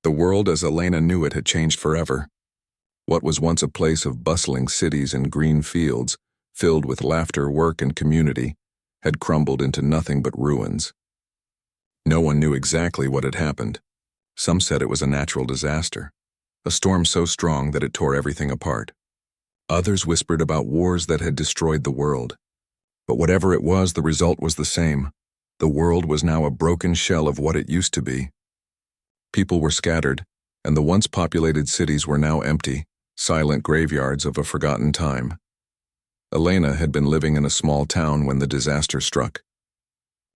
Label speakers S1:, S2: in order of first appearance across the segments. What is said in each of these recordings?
S1: The world as Elena knew it had changed forever. What was once a place of bustling cities and green fields, filled with laughter, work, and community, had crumbled into nothing but ruins. No one knew exactly what had happened. Some said it was a natural disaster, a storm so strong that it tore everything apart. Others whispered about wars that had destroyed the world. But whatever it was, the result was the same. The world was now a broken shell of what it used to be. People were scattered, and the once populated cities were now empty, silent graveyards of a forgotten time. Elena had been living in a small town when the disaster struck.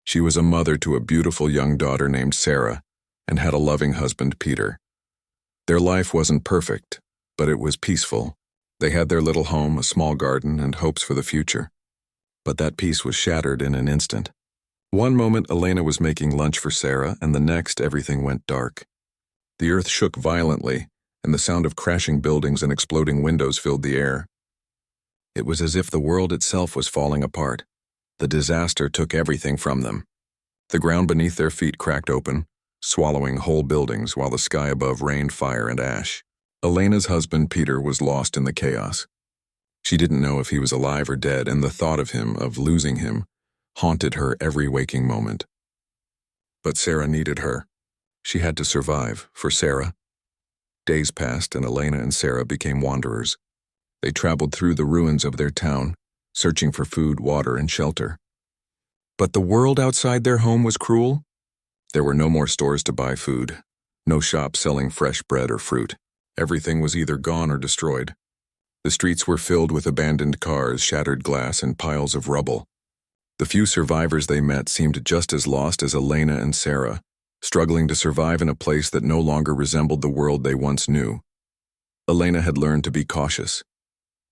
S1: She was a mother to a beautiful young daughter named Sarah, and had a loving husband, Peter. Their life wasn't perfect, but it was peaceful. They had their little home, a small garden, and hopes for the future. But that peace was shattered in an instant. One moment Elena was making lunch for Sarah, and the next everything went dark. The earth shook violently, and the sound of crashing buildings and exploding windows filled the air. It was as if the world itself was falling apart. The disaster took everything from them. The ground beneath their feet cracked open, swallowing whole buildings while the sky above rained fire and ash. Elena's husband, Peter, was lost in the chaos. She didn't know if he was alive or dead, and the thought of him, of losing him, haunted her every waking moment. But Sarah needed her. She had to survive, for Sarah. Days passed, and Elena and Sarah became wanderers. They traveled through the ruins of their town, searching for food, water, and shelter. But the world outside their home was cruel. There were no more stores to buy food, no shops selling fresh bread or fruit. Everything was either gone or destroyed. The streets were filled with abandoned cars, shattered glass, and piles of rubble. The few survivors they met seemed just as lost as Elena and Sarah, struggling to survive in a place that no longer resembled the world they once knew. Elena had learned to be cautious.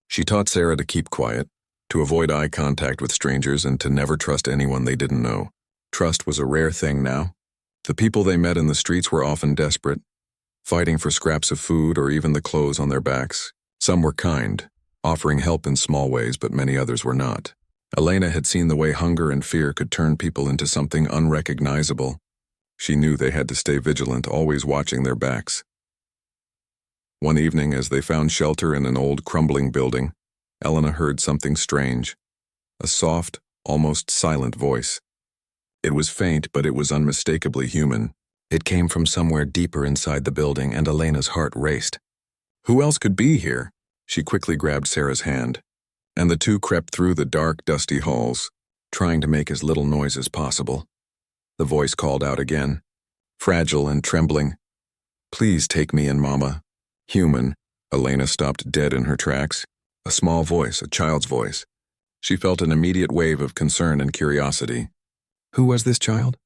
S1: She taught Sarah to keep quiet, to avoid eye contact with strangers, and to never trust anyone they didn't know. Trust was a rare thing now. The people they met in the streets were often desperate, fighting for scraps of food or even the clothes on their backs. Some were kind, offering help in small ways, but many others were not. Elena had seen the way hunger and fear could turn people into something unrecognizable. She knew they had to stay vigilant, always watching their backs. One evening, as they found shelter in an old, crumbling building, Elena heard something strange, a soft, almost silent voice. It was faint, but it was unmistakably human. It came from somewhere deeper inside the building, and Elena's heart raced. Who else could be here? She quickly grabbed Sarah's hand, and the two crept through the dark, dusty halls, trying to make as little noise as possible. The voice called out again, fragile and trembling. "Please take me in, Mama." Human. Elena stopped dead in her tracks. A small voice, a child's voice. She felt an immediate wave of concern and curiosity. Who was this child?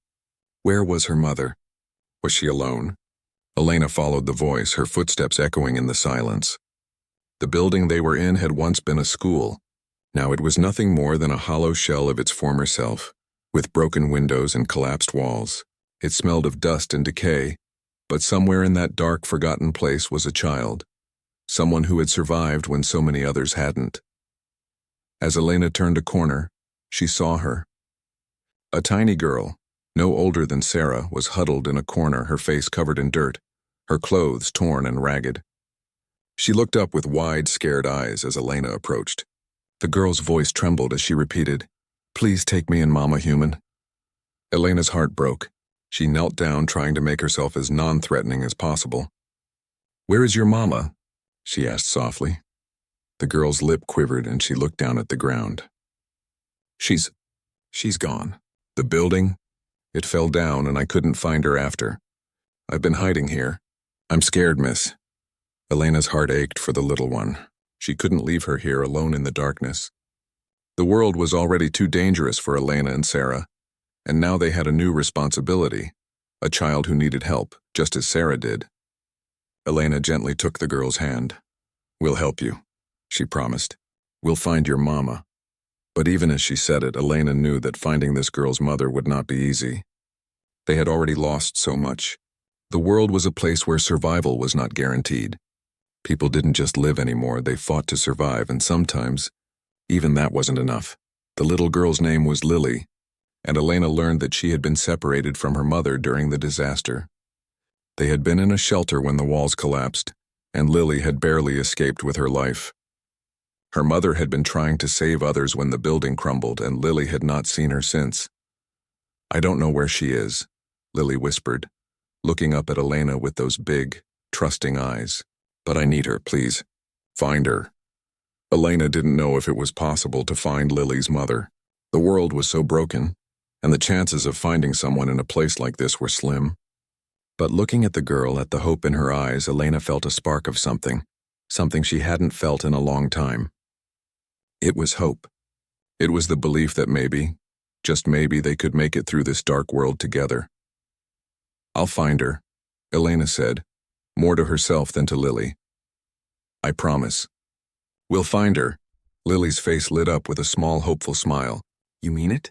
S1: Where was her mother? Was she alone? Elena followed the voice, her footsteps echoing in the silence. The building they were in had once been a school. Now it was nothing more than a hollow shell of its former self, with broken windows and collapsed walls. It smelled of dust and decay, but somewhere in that dark, forgotten place was a child, someone who had survived when so many others hadn't. As Elena turned a corner, she saw her. A tiny girl, no older than Sarah, was huddled in a corner, her face covered in dirt, her clothes torn and ragged. She looked up with wide, scared eyes as Elena approached. The girl's voice trembled as she repeated, "Please take me in, Mama Human." Elena's heart broke. She knelt down, trying to make herself as non-threatening as possible. "Where is your mama?" she asked softly. The girl's lip quivered and she looked down at the ground. She's gone. The building? It fell down and I couldn't find her after. I've been hiding here. I'm scared, miss. Elena's heart ached for the little one. She couldn't leave her here alone in the darkness. The world was already too dangerous for Elena and Sarah, and now they had a new responsibility, a child who needed help, just as Sarah did. Elena gently took the girl's hand. "We'll help you," she promised. "We'll find your mama." But even as she said it, Elena knew that finding this girl's mother would not be easy. They had already lost so much. The world was a place where survival was not guaranteed. People didn't just live anymore, they fought to survive, and sometimes, even that wasn't enough. The little girl's name was Lily, and Elena learned that she had been separated from her mother during the disaster. They had been in a shelter when the walls collapsed, and Lily had barely escaped with her life. Her mother had been trying to save others when the building crumbled, and Lily had not seen her since. "I don't know where she is," Lily whispered, looking up at Elena with those big, trusting eyes. "But I need her, please. Find her." Elena didn't know if it was possible to find Lily's mother. The world was so broken, and the chances of finding someone in a place like this were slim. But looking at the girl, at the hope in her eyes, Elena felt a spark of something she hadn't felt in a long time. It was hope. It was the belief that maybe, just maybe, they could make it through this dark world together. "I'll find her," Elena said, more to herself than to Lily. "I promise." "We'll find her." Lily's face lit up with a small, hopeful smile. "You mean it?"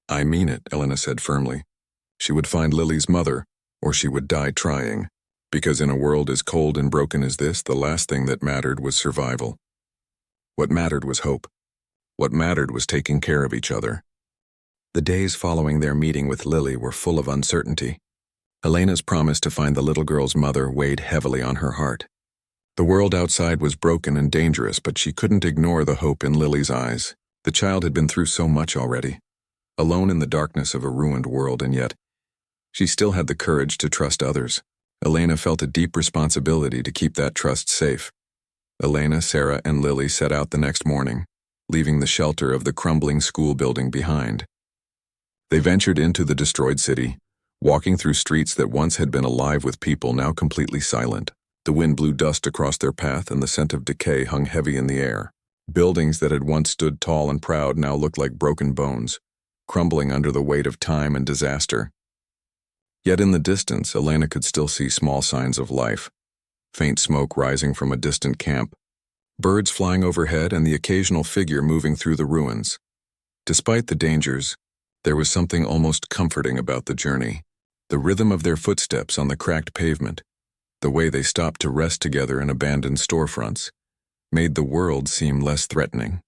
S1: "I mean it," Elena said firmly. She would find Lily's mother, or she would die trying, because in a world as cold and broken as this, the last thing that mattered was survival. What mattered was hope. What mattered was taking care of each other. The days following their meeting with Lily were full of uncertainty. Elena's promise to find the little girl's mother weighed heavily on her heart. The world outside was broken and dangerous, but she couldn't ignore the hope in Lily's eyes. The child had been through so much already, alone in the darkness of a ruined world, and yet she still had the courage to trust others. Elena felt a deep responsibility to keep that trust safe. Elena, Sarah, and Lily set out the next morning, leaving the shelter of the crumbling school building behind. They ventured into the destroyed city, walking through streets that once had been alive with people, now completely silent. The wind blew dust across their path, and the scent of decay hung heavy in the air. Buildings that had once stood tall and proud now looked like broken bones, crumbling under the weight of time and disaster. Yet in the distance, Elena could still see small signs of life. Faint smoke rising from a distant camp, birds flying overhead, and the occasional figure moving through the ruins. Despite the dangers, there was something almost comforting about the journey. The rhythm of their footsteps on the cracked pavement, the way they stopped to rest together in abandoned storefronts, made the world seem less threatening.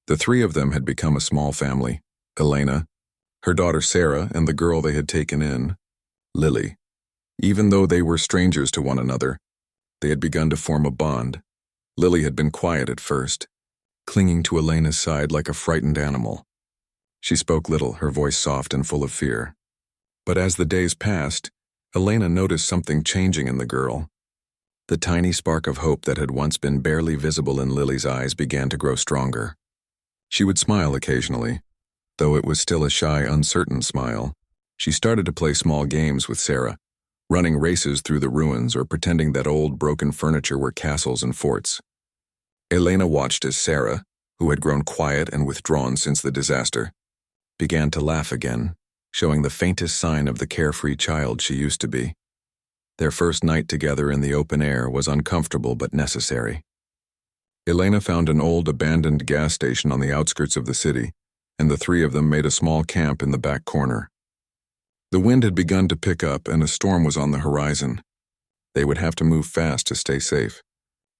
S1: The three of them had become a small family: Elena, her daughter Sarah, and the girl they had taken in, Lily. Even though they were strangers to one another, they had begun to form a bond. Lily had been quiet at first, clinging to Elena's side like a frightened animal. She spoke little, her voice soft and full of fear. But as the days passed, Elena noticed something changing in the girl. The tiny spark of hope that had once been barely visible in Lily's eyes began to grow stronger. She would smile occasionally, though it was still a shy, uncertain smile. She started to play small games with Sarah, running races through the ruins or pretending that old, broken furniture were castles and forts. Elena watched as Sarah, who had grown quiet and withdrawn since the disaster, began to laugh again, showing the faintest sign of the carefree child she used to be. Their first night together in the open air was uncomfortable but necessary. Elena found an old, abandoned gas station on the outskirts of the city, and the three of them made a small camp in the back corner. The wind had begun to pick up, and a storm was on the horizon. They would have to move fast to stay safe.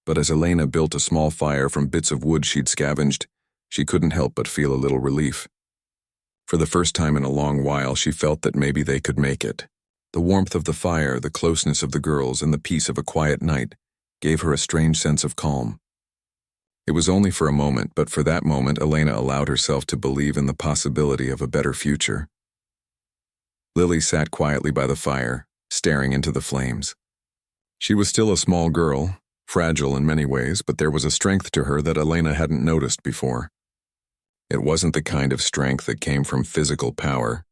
S1: But as Elena built a small fire from bits of wood she'd scavenged, she couldn't help but feel a little relief. For the first time in a long while, she felt that maybe they could make it. The warmth of the fire, the closeness of the girls, and the peace of a quiet night gave her a strange sense of calm. It was only for a moment, but for that moment, Elena allowed herself to believe in the possibility of a better future. Lily sat quietly by the fire, staring into the flames. She was still a small girl, fragile in many ways, but there was a strength to her that Elena hadn't noticed before. It wasn't the kind of strength that came from physical power.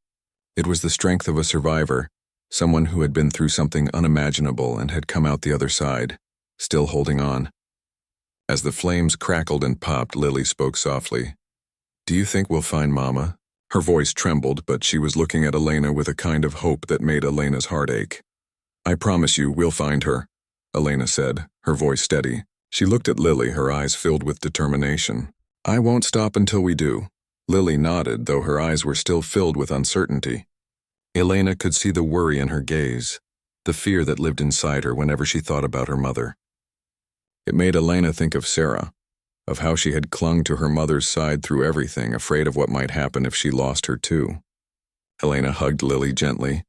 S1: It was the strength of a survivor, someone who had been through something unimaginable and had come out the other side, still holding on. As the flames crackled and popped, Lily spoke softly. "Do you think we'll find Mama?" Her voice trembled, but she was looking at Elena with a kind of hope that made Elena's heart ache. "I promise you, we'll find her," Elena said, her voice steady. She looked at Lily, her eyes filled with determination. "I won't stop until we do." Lily nodded, though her eyes were still filled with uncertainty. Elena could see the worry in her gaze, the fear that lived inside her whenever she thought about her mother. It made Elena think of Sarah, of how she had clung to her mother's side through everything, afraid of what might happen if she lost her too. Elena hugged Lily gently,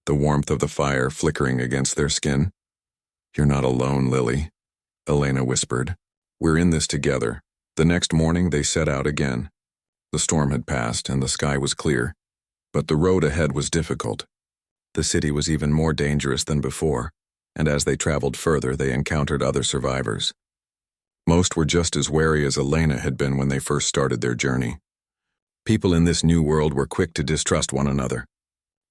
S1: the warmth of the fire flickering against their skin. "You're not alone, Lily," Elena whispered. "We're in this together." The next morning they set out again. The storm had passed and the sky was clear, but the road ahead was difficult. The city was even more dangerous than before, and as they traveled further they encountered other survivors. Most were just as wary as Elena had been when they first started their journey. People in this new world were quick to distrust one another.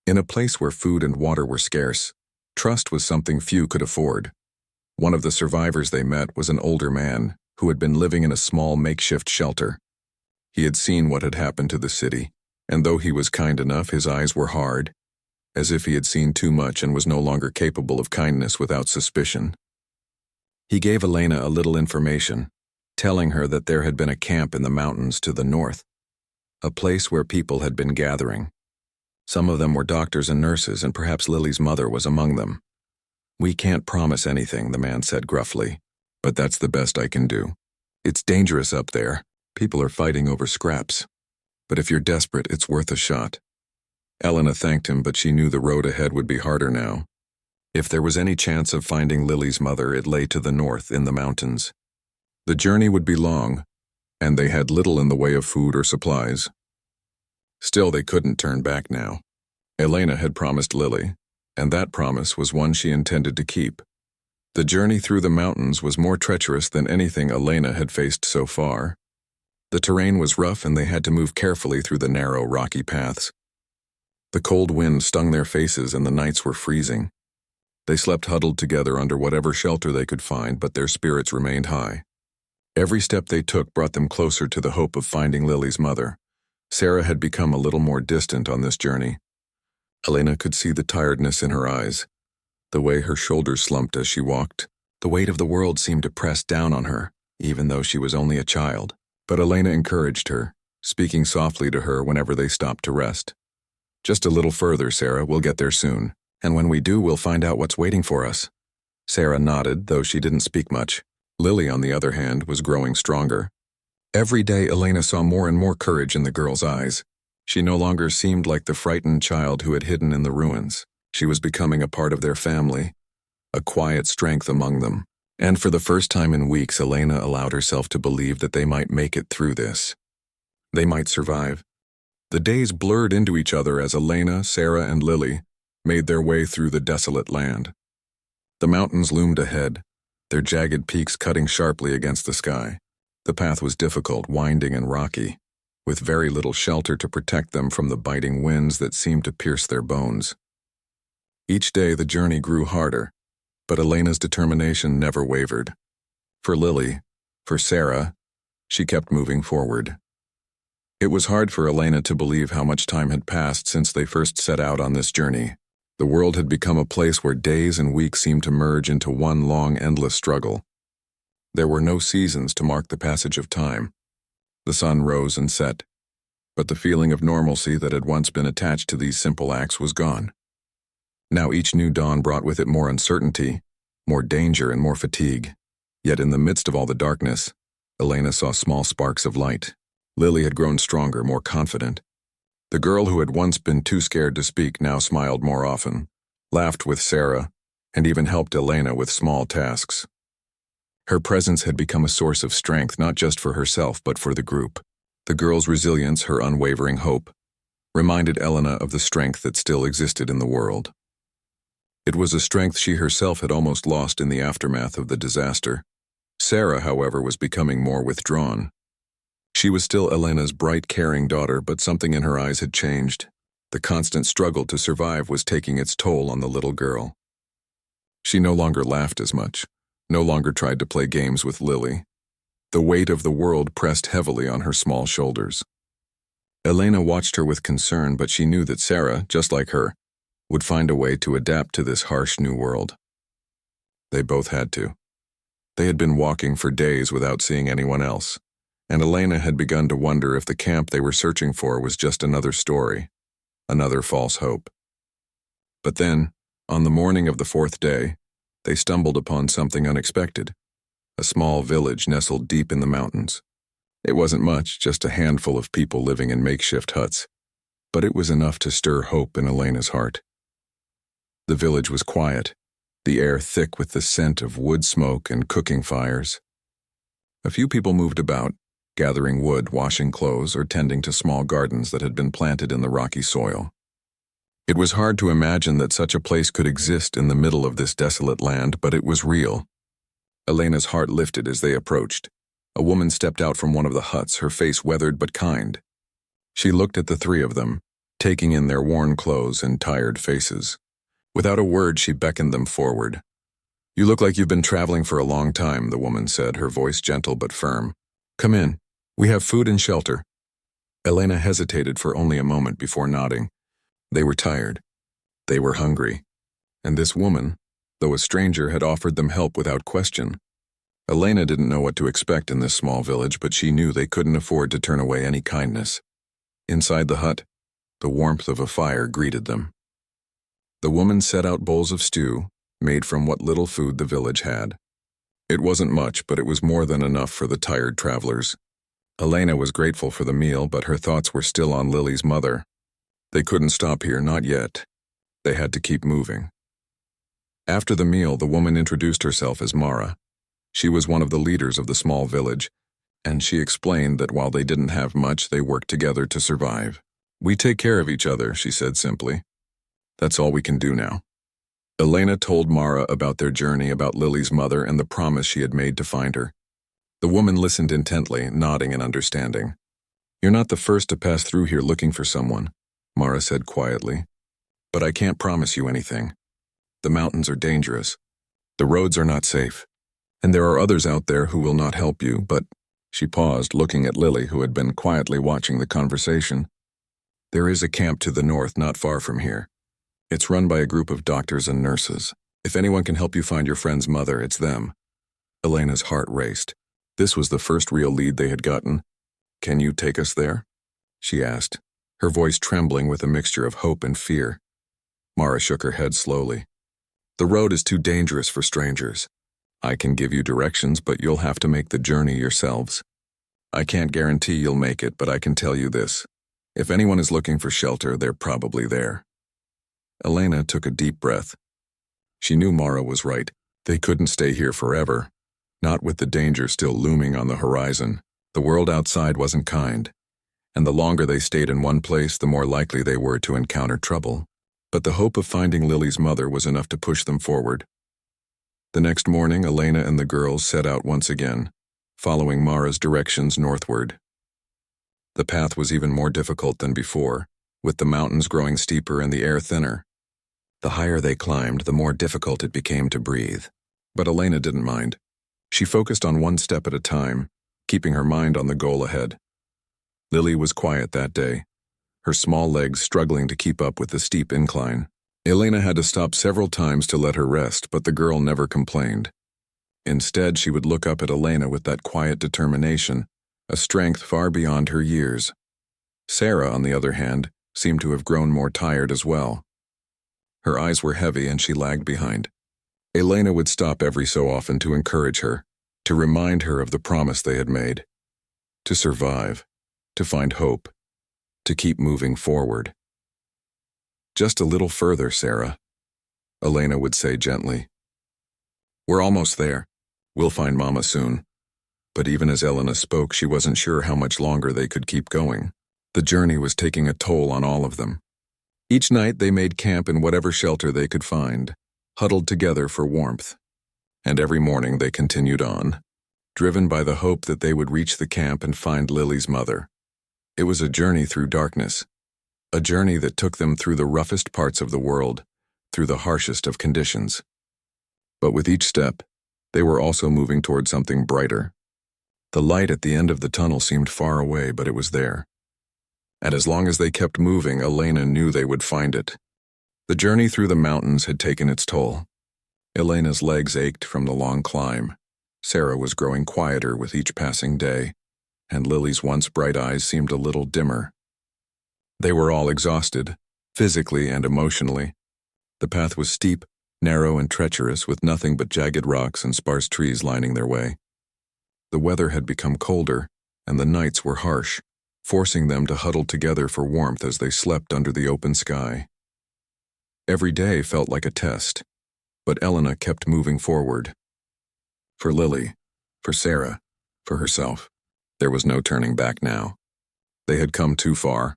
S1: In a place where food and water were scarce, trust was something few could afford. One of the survivors they met was an older man who had been living in a small makeshift shelter. He had seen what had happened to the city, and though he was kind enough, his eyes were hard, as if he had seen too much and was no longer capable of kindness without suspicion. He gave Elena a little information, telling her that there had been a camp in the mountains to the north, a place where people had been gathering. Some of them were doctors and nurses, and perhaps Lily's mother was among them. "We can't promise anything," the man said gruffly, "but that's the best I can do. It's dangerous up there. People are fighting over scraps. But if you're desperate, it's worth a shot." Elena thanked him, but she knew the road ahead would be harder now. If there was any chance of finding Lily's mother, it lay to the north in the mountains. The journey would be long, and they had little in the way of food or supplies. Still, they couldn't turn back now. Elena had promised Lily, and that promise was one she intended to keep. The journey through the mountains was more treacherous than anything Elena had faced so far. The terrain was rough and they had to move carefully through the narrow, rocky paths. The cold wind stung their faces and the nights were freezing. They slept huddled together under whatever shelter they could find, but their spirits remained high. Every step they took brought them closer to the hope of finding Lily's mother. Sarah had become a little more distant on this journey. Elena could see the tiredness in her eyes, the way her shoulders slumped as she walked. The weight of the world seemed to press down on her, even though she was only a child. But Elena encouraged her, speaking softly to her whenever they stopped to rest. "Just a little further, Sarah, we'll get there soon. And when we do, we'll find out what's waiting for us." Sarah nodded, though she didn't speak much. Lily, on the other hand, was growing stronger. Every day Elena saw more and more courage in the girl's eyes. She no longer seemed like the frightened child who had hidden in the ruins. She was becoming a part of their family, a quiet strength among them. And for the first time in weeks, Elena allowed herself to believe that they might make it through this. They might survive. The days blurred into each other as Elena, Sarah, and Lily made their way through the desolate land. The mountains loomed ahead, their jagged peaks cutting sharply against the sky. The path was difficult, winding and rocky, with very little shelter to protect them from the biting winds that seemed to pierce their bones. Each day the journey grew harder, but Elena's determination never wavered. For Lily, for Sarah, she kept moving forward. It was hard for Elena to believe how much time had passed since they first set out on this journey. The world had become a place where days and weeks seemed to merge into one long, endless struggle. There were no seasons to mark the passage of time. The sun rose and set, but the feeling of normalcy that had once been attached to these simple acts was gone. Now each new dawn brought with it more uncertainty, more danger, and more fatigue. Yet in the midst of all the darkness, Elena saw small sparks of light. Lily had grown stronger, more confident. The girl who had once been too scared to speak now smiled more often, laughed with Sarah, and even helped Elena with small tasks. Her presence had become a source of strength not just for herself but for the group. The girl's resilience, her unwavering hope, reminded Elena of the strength that still existed in the world. It was a strength she herself had almost lost in the aftermath of the disaster. Sarah, however, was becoming more withdrawn. She was still Elena's bright, caring daughter, but something in her eyes had changed. The constant struggle to survive was taking its toll on the little girl. She no longer laughed as much, no longer tried to play games with Lily. The weight of the world pressed heavily on her small shoulders. Elena watched her with concern, but she knew that Sarah, just like her, would find a way to adapt to this harsh new world. They both had to. They had been walking for days without seeing anyone else, and Elena had begun to wonder if the camp they were searching for was just another story, another false hope. But then, on the morning of the fourth day, they stumbled upon something unexpected, a small village nestled deep in the mountains. It wasn't much, just a handful of people living in makeshift huts, but it was enough to stir hope in Elena's heart. The village was quiet, the air thick with the scent of wood smoke and cooking fires. A few people moved about, gathering wood, washing clothes, or tending to small gardens that had been planted in the rocky soil. It was hard to imagine that such a place could exist in the middle of this desolate land, but it was real. Elena's heart lifted as they approached. A woman stepped out from one of the huts, her face weathered but kind. She looked at the three of them, taking in their worn clothes and tired faces. Without a word, she beckoned them forward. "You look like you've been traveling for a long time," the woman said, her voice gentle but firm. "Come in. We have food and shelter." Elena hesitated for only a moment before nodding. They were tired. They were hungry. And this woman, though a stranger, had offered them help without question. Elena didn't know what to expect in this small village, but she knew they couldn't afford to turn away any kindness. Inside the hut, the warmth of a fire greeted them. The woman set out bowls of stew, made from what little food the village had. It wasn't much, but it was more than enough for the tired travelers. Elena was grateful for the meal, but her thoughts were still on Lily's mother. They couldn't stop here, not yet. They had to keep moving. After the meal, the woman introduced herself as Mara. She was one of the leaders of the small village, and she explained that while they didn't have much, they worked together to survive. "We take care of each other," she said simply. "That's all we can do now." Elena told Mara about their journey, about Lily's mother, and the promise she had made to find her. The woman listened intently, nodding in understanding. "You're not the first to pass through here looking for someone," Mara said quietly. "But I can't promise you anything. The mountains are dangerous. The roads are not safe. And there are others out there who will not help you, but—" She paused, looking at Lily, who had been quietly watching the conversation. "There is a camp to the north, not far from here. It's run by a group of doctors and nurses. If anyone can help you find your friend's mother, it's them." Elena's heart raced. This was the first real lead they had gotten. "Can you take us there?" she asked, her voice trembling with a mixture of hope and fear. Mara shook her head slowly. "The road is too dangerous for strangers. I can give you directions, but you'll have to make the journey yourselves. I can't guarantee you'll make it, but I can tell you this. If anyone is looking for shelter, they're probably there." Elena took a deep breath. She knew Mara was right. They couldn't stay here forever, not with the danger still looming on the horizon. The world outside wasn't kind, and the longer they stayed in one place, the more likely they were to encounter trouble. But the hope of finding Lily's mother was enough to push them forward. The next morning, Elena and the girls set out once again, following Mara's directions northward. The path was even more difficult than before, with the mountains growing steeper and the air thinner. The higher they climbed, the more difficult it became to breathe. But Elena didn't mind. She focused on one step at a time, keeping her mind on the goal ahead. Lily was quiet that day, her small legs struggling to keep up with the steep incline. Elena had to stop several times to let her rest, but the girl never complained. Instead, she would look up at Elena with that quiet determination, a strength far beyond her years. Sarah, on the other hand, seemed to have grown more tired as well. Her eyes were heavy and she lagged behind. Elena would stop every so often to encourage her, to remind her of the promise they had made. To survive, to find hope, to keep moving forward. "Just a little further, Sarah," Elena would say gently. "We're almost there. We'll find Mama soon." But even as Elena spoke, she wasn't sure how much longer they could keep going. The journey was taking a toll on all of them. Each night they made camp in whatever shelter they could find, huddled together for warmth. And every morning they continued on, driven by the hope that they would reach the camp and find Lily's mother. It was a journey through darkness, a journey that took them through the roughest parts of the world, through the harshest of conditions. But with each step, they were also moving toward something brighter. The light at the end of the tunnel seemed far away, but it was there. And as long as they kept moving, Elena knew they would find it. The journey through the mountains had taken its toll. Elena's legs ached from the long climb. Sarah was growing quieter with each passing day, and Lily's once bright eyes seemed a little dimmer. They were all exhausted, physically and emotionally. The path was steep, narrow and treacherous, with nothing but jagged rocks and sparse trees lining their way. The weather had become colder, and the nights were harsh, forcing them to huddle together for warmth as they slept under the open sky. Every day felt like a test, but Elena kept moving forward. For Lily, for Sarah, for herself, there was no turning back now. They had come too far.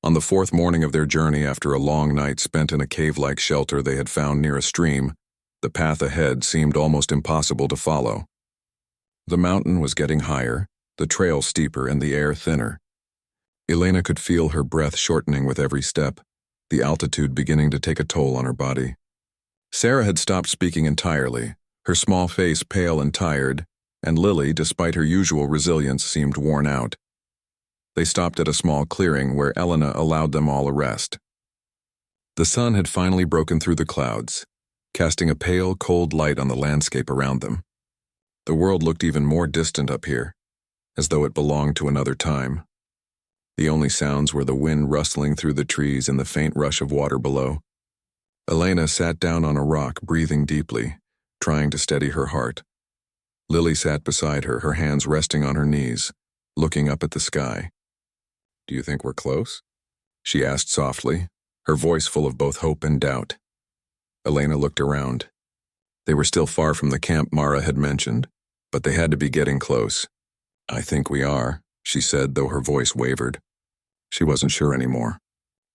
S1: On the fourth morning of their journey, after a long night spent in a cave-like shelter they had found near a stream, the path ahead seemed almost impossible to follow. The mountain was getting higher, the trail steeper, and the air thinner. Elena could feel her breath shortening with every step, the altitude beginning to take a toll on her body. Sarah had stopped speaking entirely, her small face pale and tired, and Lily, despite her usual resilience, seemed worn out. They stopped at a small clearing where Elena allowed them all a rest. The sun had finally broken through the clouds, casting a pale, cold light on the landscape around them. The world looked even more distant up here, as though it belonged to another time. The only sounds were the wind rustling through the trees and the faint rush of water below. Elena sat down on a rock, breathing deeply, trying to steady her heart. Lily sat beside her, her hands resting on her knees, looking up at the sky. "Do you think we're close?" she asked softly, her voice full of both hope and doubt. Elena looked around. They were still far from the camp Mara had mentioned, but they had to be getting close. "I think we are," she said, though her voice wavered. She wasn't sure anymore.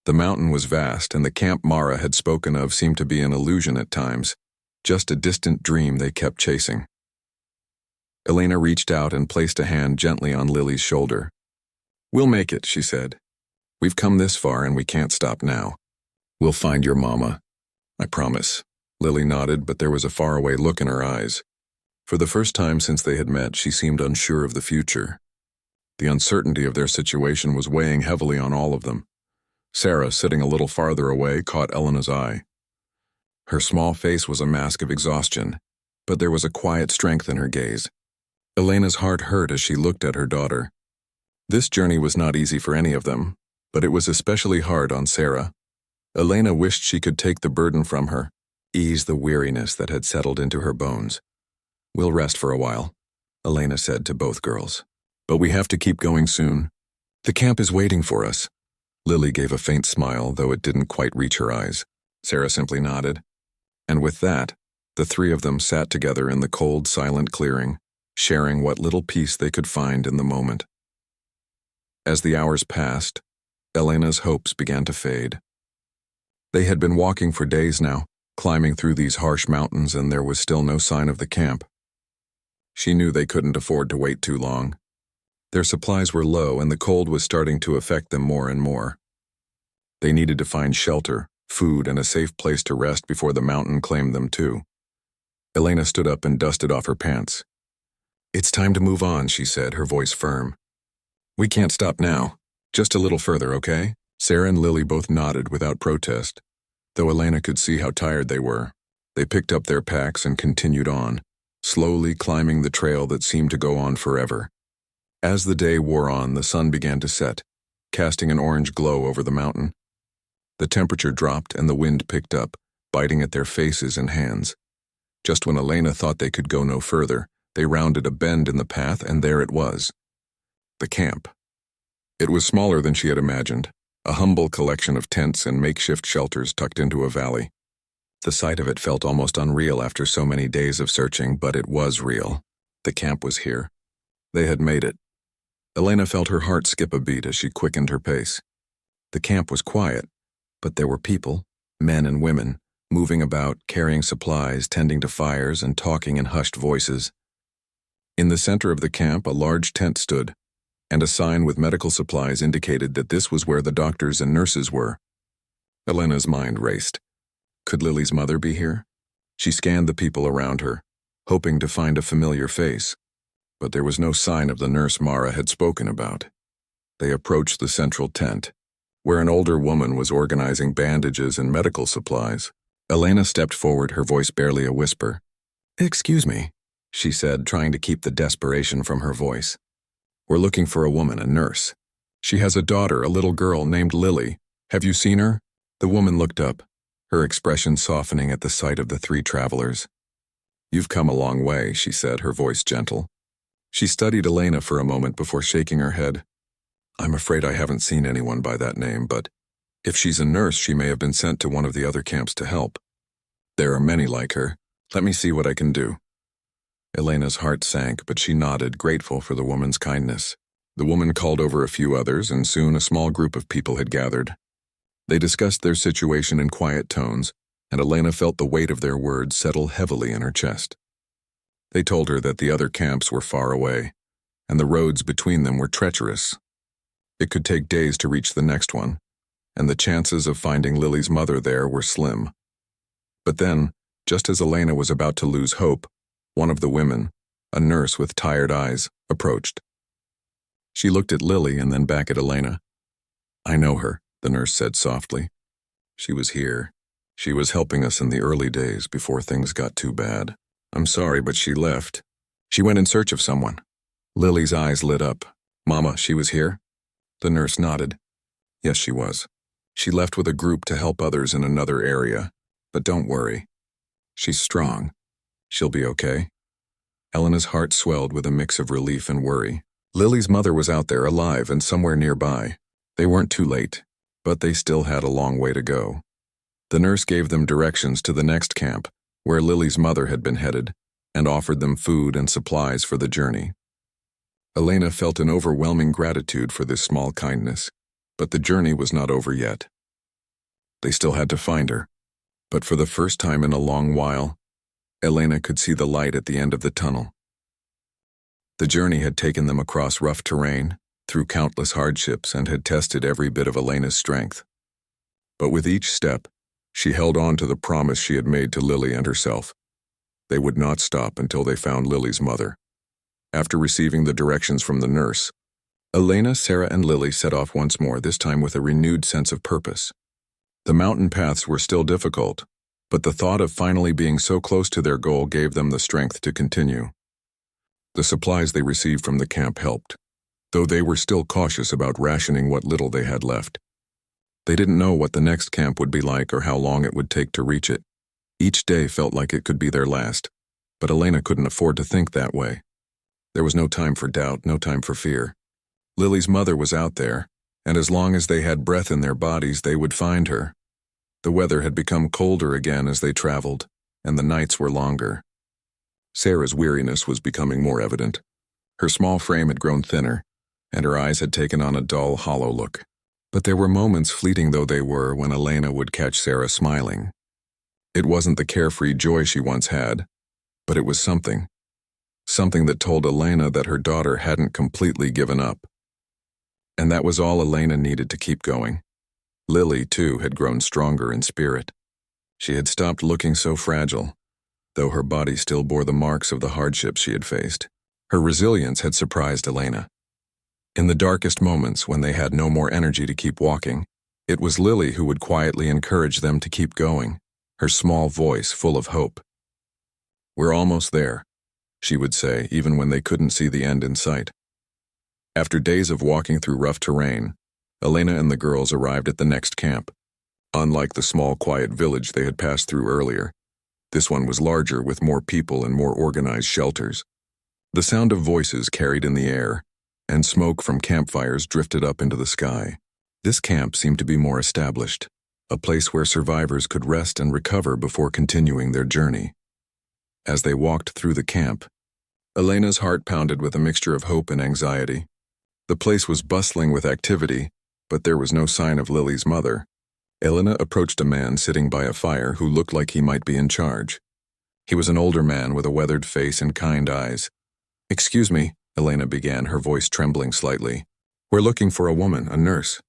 S1: The mountain was vast, and the camp Mara had spoken of seemed to be an illusion at times, just a distant dream they kept chasing. Elena reached out and placed a hand gently on Lily's shoulder. "We'll make it," she said. "We've come this far and we can't stop now. We'll find your mama. I promise." Lily nodded, but there was a faraway look in her eyes. For the first time since they had met, she seemed unsure of the future. The uncertainty of their situation was weighing heavily on all of them. Sarah, sitting a little farther away, caught Elena's eye. Her small face was a mask of exhaustion, but there was a quiet strength in her gaze. Elena's heart hurt as she looked at her daughter. This journey was not easy for any of them, but it was especially hard on Sarah. Elena wished she could take the burden from her, ease the weariness that had settled into her bones. "We'll rest for a while," Elena said to both girls. "But we have to keep going soon. The camp is waiting for us." Lily gave a faint smile, though it didn't quite reach her eyes. Sarah simply nodded. And with that, the three of them sat together in the cold, silent clearing, sharing what little peace they could find in the moment. As the hours passed, Elena's hopes began to fade. They had been walking for days now, climbing through these harsh mountains, and there was still no sign of the camp. She knew they couldn't afford to wait too long. Their supplies were low, and the cold was starting to affect them more and more. They needed to find shelter, food, and a safe place to rest before the mountain claimed them too. Elena stood up and dusted off her pants. "It's time to move on," she said, her voice firm. "We can't stop now. Just a little further, okay?" Sarah and Lily both nodded without protest, though Elena could see how tired they were. They picked up their packs and continued on, slowly climbing the trail that seemed to go on forever. As the day wore on, the sun began to set, casting an orange glow over the mountain. The temperature dropped and the wind picked up, biting at their faces and hands. Just when Elena thought they could go no further, they rounded a bend in the path, and there it was. The camp. It was smaller than she had imagined, a humble collection of tents and makeshift shelters tucked into a valley. The sight of it felt almost unreal after so many days of searching, but it was real. The camp was here. They had made it. Elena felt her heart skip a beat as she quickened her pace. The camp was quiet, but there were people, men and women, moving about, carrying supplies, tending to fires, and talking in hushed voices. In the center of the camp, a large tent stood, and a sign with medical supplies indicated that this was where the doctors and nurses were. Elena's mind raced. Could Lily's mother be here? She scanned the people around her, hoping to find a familiar face, but there was no sign of the nurse Mara had spoken about. They approached the central tent, where an older woman was organizing bandages and medical supplies. Elena stepped forward, her voice barely a whisper. "Excuse me," she said, trying to keep the desperation from her voice. "We're looking for a woman, a nurse. She has a daughter, a little girl named Lily. Have you seen her?" The woman looked up, her expression softening at the sight of the three travelers. "You've come a long way," she said, her voice gentle. She studied Elena for a moment before shaking her head. "I'm afraid I haven't seen anyone by that name, but If she's a nurse, she may have been sent to one of the other camps to help. There are many like her. Let me see what I can do. Elena's heart sank, but she nodded, grateful for the woman's kindness. The woman called over a few others, and soon a small group of people had gathered. They discussed their situation in quiet tones, and Elena felt the weight of their words settle heavily in her chest. They told her that the other camps were far away, and the roads between them were treacherous. It could take days to reach the next one, and the chances of finding Lily's mother there were slim. But then, just as Elena was about to lose hope, one of the women, a nurse with tired eyes, approached. She looked at Lily and then back at Elena. "I know her," the nurse said softly. "She was here. She was helping us in the early days before things got too bad. I'm sorry, but she left. She went in search of someone." Lily's eyes lit up. "Mama, she was here?" The nurse nodded. "Yes, she was. She left with a group to help others in another area. But don't worry. She's strong. She'll be okay." Elena's heart swelled with a mix of relief and worry. Lily's mother was out there alive and somewhere nearby. They weren't too late, but they still had a long way to go. The nurse gave them directions to the next camp, where Lily's mother had been headed, and offered them food and supplies for the journey. Elena felt an overwhelming gratitude for this small kindness, but the journey was not over yet. They still had to find her, but for the first time in a long while, Elena could see the light at the end of the tunnel. The journey had taken them across rough terrain, through countless hardships, and had tested every bit of Elena's strength. But with each step, she held on to the promise she had made to Lily and herself. They would not stop until they found Lily's mother. After receiving the directions from the nurse, Elena, Sarah, and Lily set off once more, this time with a renewed sense of purpose. The mountain paths were still difficult, but the thought of finally being so close to their goal gave them the strength to continue. The supplies they received from the camp helped, though they were still cautious about rationing what little they had left. They didn't know what the next camp would be like or how long it would take to reach it. Each day felt like it could be their last, but Elena couldn't afford to think that way. There was no time for doubt, no time for fear. Lily's mother was out there, and as long as they had breath in their bodies, they would find her. The weather had become colder again as they traveled, and the nights were longer. Sarah's weariness was becoming more evident. Her small frame had grown thinner, and her eyes had taken on a dull, hollow look. But there were moments, fleeting though they were, when Elena would catch Sarah smiling. It wasn't the carefree joy she once had, but it was something that told Elena that her daughter hadn't completely given up. And that was all Elena needed to keep going. Lily, too, had grown stronger in spirit. She had stopped looking so fragile, though her body still bore the marks of the hardships she had faced. Her resilience had surprised Elena. In the darkest moments, when they had no more energy to keep walking, it was Lily who would quietly encourage them to keep going, her small voice full of hope. "We're almost there," she would say, even when they couldn't see the end in sight. After days of walking through rough terrain, Elena and the girls arrived at the next camp. Unlike the small, quiet village they had passed through earlier, this one was larger, with more people and more organized shelters. The sound of voices carried in the air, and smoke from campfires drifted up into the sky. This camp seemed to be more established, a place where survivors could rest and recover before continuing their journey. As they walked through the camp, Elena's heart pounded with a mixture of hope and anxiety. The place was bustling with activity, but there was no sign of Lily's mother. Elena approached a man sitting by a fire who looked like he might be in charge. He was an older man with a weathered face and kind eyes. "Excuse me," Elena began, her voice trembling slightly. "We're looking for a woman, a nurse.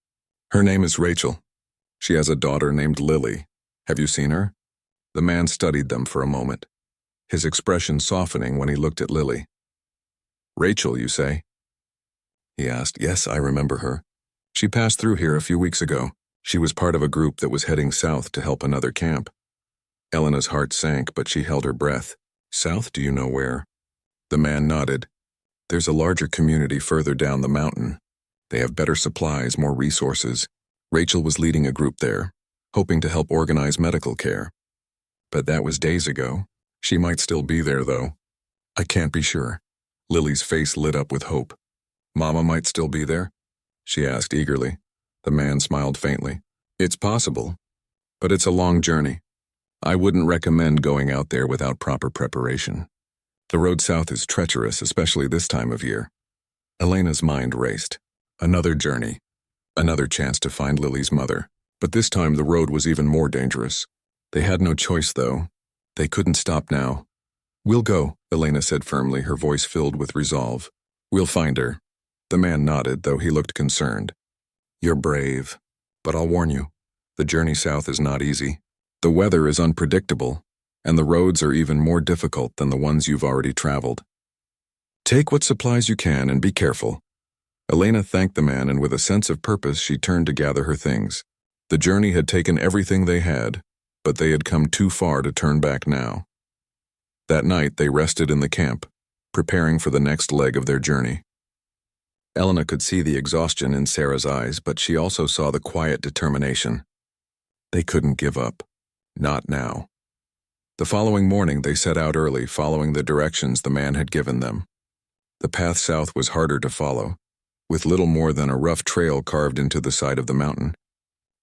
S1: Her name is Rachel. She has a daughter named Lily. Have you seen her?" The man studied them for a moment, his expression softening when he looked at Lily. "Rachel, you say?" he asked. "Yes, I remember her. She passed through here a few weeks ago. She was part of a group that was heading south to help another camp." Elena's heart sank, but she held her breath. "South, do you know where?" The man nodded. "There's a larger community further down the mountain. They have better supplies, more resources. Rachel was leading a group there, hoping to help organize medical care. But that was days ago. She might still be there, though. I can't be sure." Lily's face lit up with hope. "Mama might still be there?" she asked eagerly. The man smiled faintly. It's possible, but it's a long journey. I wouldn't recommend going out there without proper preparation. The road south is treacherous, especially this time of year. Elena's mind raced. Another journey. Another chance to find Lily's mother. But this time the road was even more dangerous. They had no choice, though. They couldn't stop now. "We'll go," Elena said firmly, her voice filled with resolve. "We'll find her." The man nodded, though he looked concerned. "You're brave, but I'll warn you, the journey south is not easy. The weather is unpredictable, and the roads are even more difficult than the ones you've already traveled. Take what supplies you can and be careful." Elena thanked the man, and with a sense of purpose she turned to gather her things. The journey had taken everything they had, but they had come too far to turn back now. That night they rested in the camp, preparing for the next leg of their journey. Elena could see the exhaustion in Sarah's eyes, but she also saw the quiet determination. They couldn't give up. Not now. The following morning they set out early, following the directions the man had given them. The path south was harder to follow, with little more than a rough trail carved into the side of the mountain.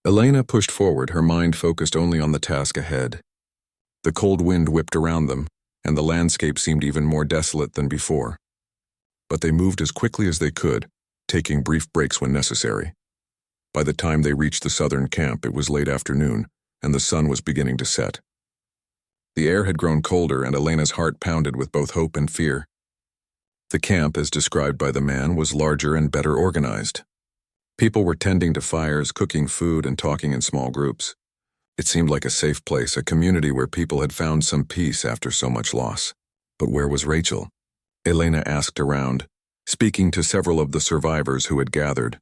S1: Elena pushed forward, her mind focused only on the task ahead. The cold wind whipped around them, and the landscape seemed even more desolate than before. But they moved as quickly as they could, taking brief breaks when necessary. By the time they reached the southern camp, it was late afternoon, and the sun was beginning to set. The air had grown colder, and Elena's heart pounded with both hope and fear. The camp, as described by the man, was larger and better organized. People were tending to fires, cooking food, and talking in small groups. It seemed like a safe place, a community where people had found some peace after so much loss. But where was Rachel? Elena asked around, speaking to several of the survivors who had gathered.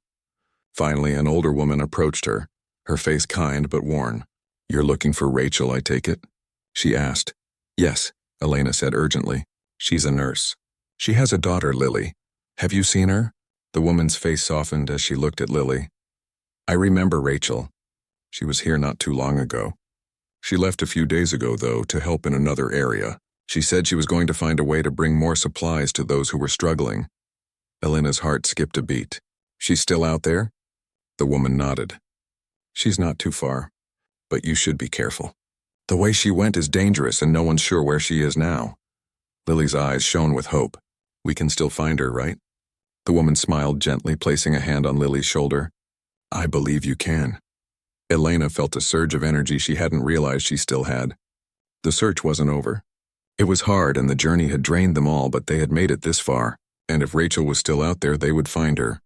S1: Finally, an older woman approached her, her face kind but worn. "You're looking for Rachel, I take it?" she asked. "Yes," Elena said urgently. "She's a nurse. She has a daughter, Lily. Have you seen her?" The woman's face softened as she looked at Lily. "I remember Rachel. She was here not too long ago. She left a few days ago, though, to help in another area. She said she was going to find a way to bring more supplies to those who were struggling." Elena's heart skipped a beat. "She's still out there?" The woman nodded. "She's not too far, but you should be careful. The way she went is dangerous, and no one's sure where she is now." Lily's eyes shone with hope. "We can still find her, right?" The woman smiled gently, placing a hand on Lily's shoulder. "I believe you can." Elena felt a surge of energy she hadn't realized she still had. The search wasn't over. It was hard, and the journey had drained them all, but they had made it this far, and if Rachel was still out there, they would find her.